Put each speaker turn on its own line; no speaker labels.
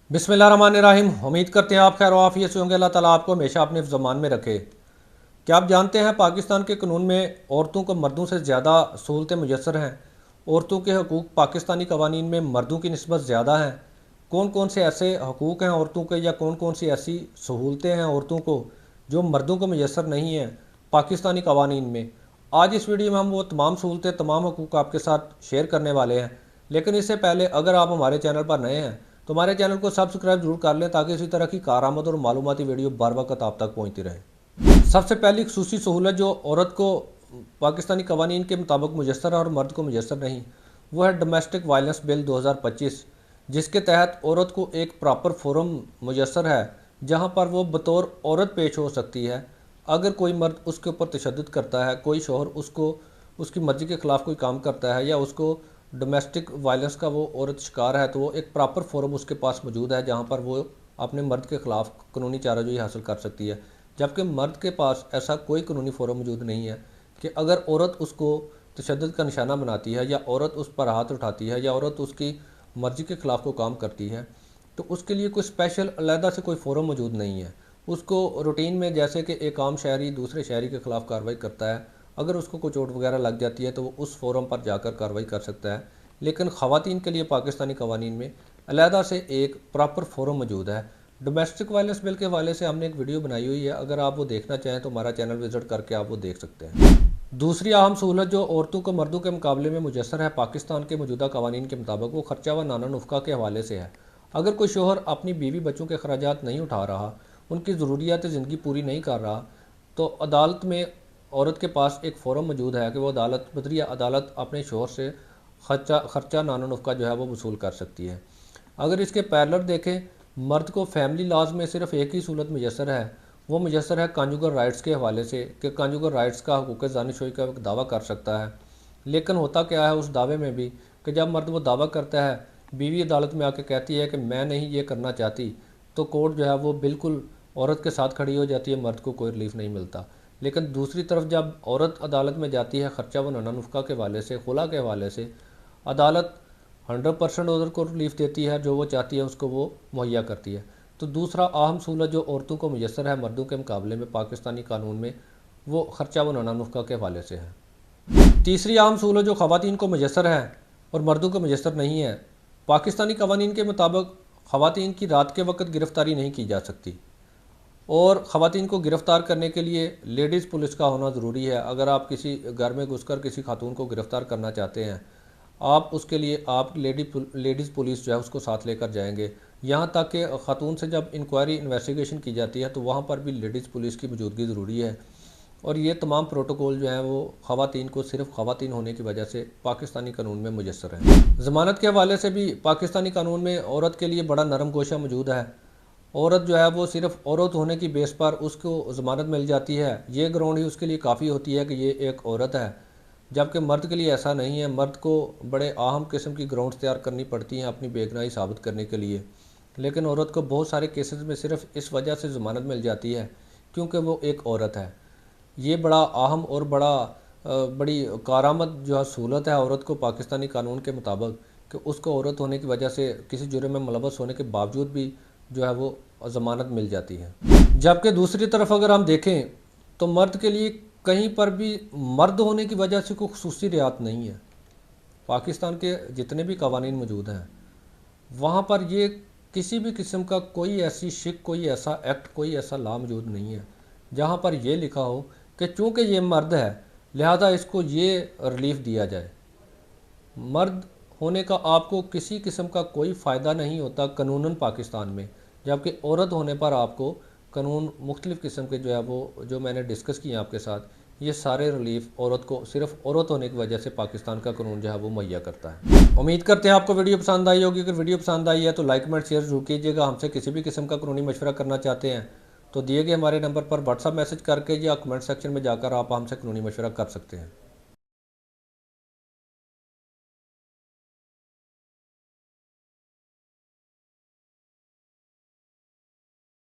बिस्मिल्लाहिर्रहमानिर्रहीम। उम्मीद करते हैं आप खैर आफियत से होंगे। अल्लाह ताला आपको हमेशा अपने ज़मान में रखे। क्या आप जानते हैं पाकिस्तान के कानून में औरतों को मर्दों से ज़्यादा सहूलतें मुयसर हैं। औरतों के हकूक़ पाकिस्तानी कवानीन में मर्दों की निस्बत ज़्यादा हैं। कौन कौन से ऐसे हकूक़ हैं औरतों के, या कौन कौन सी ऐसी सहूलतें हैं औरतों को जो मर्दों को मुयसर नहीं हैं पाकिस्तानी कवानीन में। आज इस वीडियो में हम वो तमाम सहूलतें, तमाम हकूक़ आपके साथ शेयर करने वाले हैं। लेकिन इससे पहले अगर आप हमारे चैनल पर नए हैं तो हमारे चैनल को सब्सक्राइब जरूर कर लें, ताकि इसी तरह की कारआमद और मालूमाती वीडियो बार वक्त आप तक पहुँचती रहे। सबसे पहली खसूसी सहूलत जो औरत को पाकिस्तानी कवानीन के मुताबिक मुयसर है और मर्द को मुयसर नहीं, वो है डोमेस्टिक वायलेंस बिल 2025, जिसके तहत औरत को एक प्रॉपर फोरम मुयसर है जहाँ पर वो बतौर औरत पेश हो सकती है। अगर कोई मर्द उसके ऊपर तशद्दुद करता है, कोई शोहर उसको उसकी मर्ज़ी के ख़िलाफ़ कोई काम करता है, या उसको डोमेस्टिक वायलेंस का वो औरत शिकार है, तो वो एक प्रॉपर फोरम उसके पास मौजूद है जहाँ पर वो अपने मर्द के ख़िलाफ़ कानूनी चाराजोई हासिल कर सकती है। जबकि मर्द के पास ऐसा कोई कानूनी फोरम मौजूद नहीं है कि अगर औरत उसको तशद्दुद का निशाना बनाती है, या औरत उस पर हाथ उठाती है, या औरत उसकी मर्ज़ी के ख़िलाफ़ कोई काम करती है, तो उसके लिए कोई स्पेशल अलहदा से कोई फोरम मौजूद नहीं है। उसको रूटीन में, जैसे कि एक आम शहरी दूसरे शहरी के ख़िलाफ़ कार्रवाई करता है, अगर उसको कोई चोट वगैरह लग जाती है तो वो उस फोरम पर जाकर कार्रवाई कर सकता है। लेकिन ख़वातीन के लिए पाकिस्तानी कवानीन में अलहदा से एक प्रॉपर फोरम मौजूद है। डोमेस्टिक वायलेंस बिल के हवाले से हमने एक वीडियो बनाई हुई है, अगर आप वो देखना चाहें तो हमारा चैनल विज़िट करके आप वो देख सकते हैं। दूसरी अहम सहूलत जो औरतों को मर्दों के मुकाबले में मुयसर है पाकिस्तान के मौजूदा कवानीन के मुताबिक, वो खर्चा व नाना नुफ़्का के हवाले से है। अगर कोई शोहर अपनी बीवी बच्चों के अखराजात नहीं उठा रहा, उनकी ज़रूरियात ज़िंदगी पूरी नहीं कर रहा, तो अदालत में औरत के पास एक फ़ोरम मौजूद है कि वो अदालत बदरिया अदालत अपने शोहर से खर्चा नाना नुफ़्का जो है वो वसूल कर सकती है। अगर इसके पैरेलल देखें, मर्द को फैमिली लॉज में सिर्फ एक ही सूरत मुयसर है, वो मुयसर है कांजुगल राइट्स के हवाले से, कि कांजुगल राइट्स का हकूक़ ज़ानिशोई का एक दावा कर सकता है। लेकिन होता क्या है उस दावे में भी, कि जब मर्द वो दावा करता है, बीवी अदालत में आके कहती है कि मैं नहीं ये करना चाहती, तो कोर्ट जो है वो बिल्कुल औरत के साथ खड़ी हो जाती है, मर्द को कोई रिलीफ नहीं मिलता। लेकिन दूसरी तरफ जब औरत अदालत में जाती है खर्चा व नाना नुफ़्का के हवाले से, खुला के हवाले से, अदालत 100% औरत को रिलीफ देती है, जो वो चाहती है उसको वो मुहैया करती है। तो दूसरा अहम सहूलत जो औरतों को मुयसर है मर्दों के मुकाबले में पाकिस्तानी कानून में, वो खर्चा व नाना नुफ़्का के हवाले से है। तीसरी अहम सहूलत जो ख़वातीन को मुयसर है और मर्दों को मुयसर नहीं है, पाकिस्तानी कवानीन के मुताबिक ख़वातीन की रात के वक्त गिरफ़्तारी नहीं की जा सकती, और ख़वातीन को गिरफ़्तार करने के लिए लेडीज़ पुलिस का होना ज़रूरी है। अगर आप किसी घर में घुसकर किसी खातून को गिरफ़्तार करना चाहते हैं, आप उसके लिए आप लेडीज़ पुलिस जो है उसको साथ लेकर जाएंगे। यहाँ तक कि खातून से जब इंक्वायरी इन्वेस्टिगेशन की जाती है तो वहाँ पर भी लेडीज़ पुलिस की मौजूदगी ज़रूरी है। और ये तमाम प्रोटोकॉल जो हैं वो ख़वातीन को सिर्फ ख़वातीन होने की वजह से पाकिस्तानी कानून में मुयसर हैं। ज़मानत के हवाले से भी पाकिस्तानी कानून में औरत के लिए बड़ा नरम गोशा मौजूद है। औरत जो है वो सिर्फ औरत होने की बेस पर उसको ज़मानत मिल जाती है, ये ग्राउंड ही उसके लिए काफ़ी होती है कि ये एक औरत है। जबकि मर्द के लिए ऐसा नहीं है, मर्द को बड़े अहम किस्म की ग्राउंड्स तैयार करनी पड़ती हैं अपनी बेगुनाही साबित करने के लिए। लेकिन औरत को बहुत सारे केसेस में सिर्फ इस वजह से ज़मानत मिल जाती है क्योंकि वो एक औरत है। ये बड़ा अहम और बड़ी कारामद जो है सहूलत है औरत को पाकिस्तानी कानून के मुताबिक, कि उसको औरत होने की वजह से किसी जुर्म में मुलव्वस होने के बावजूद भी जो है वो ज़मानत मिल जाती है। जबकि दूसरी तरफ अगर हम देखें तो मर्द के लिए कहीं पर भी मर्द होने की वजह से कोई खुसूसी रियायत नहीं है। पाकिस्तान के जितने भी कवानीन मौजूद हैं वहाँ पर ये किसी भी किस्म का कोई ऐसी शिक, कोई ऐसा एक्ट, कोई ऐसा लॉ मौजूद नहीं है जहाँ पर यह लिखा हो कि चूँकि ये मर्द है लिहाजा इसको ये रिलीफ दिया जाए। मर्द होने का आपको किसी किस्म का कोई फ़ायदा नहीं होता कानूनन पाकिस्तान में, जबकि औरत होने पर आपको कानून मुख्तलिफ़ किस्म के जो है वो जो मैंने डिस्कस किए आपके साथ, ये सारे रिलीफ औरत को सिर्फ औरत होने की वजह से पाकिस्तान का कानून जो है वो मुहैया करता है। उम्मीद करते हैं आपको वीडियो पसंद आई होगी। अगर वीडियो पसंद आई है तो लाइक कमेंट शेयर जरूर कीजिएगा। हमसे किसी भी किस्म का कानूनी मशवरा करना चाहते हैं तो दिए गए हमारे नंबर पर व्हाट्सअप मैसेज करके या कमेंट सेक्शन में जाकर आप हमसे कानूनी मशवरा कर सकते हैं।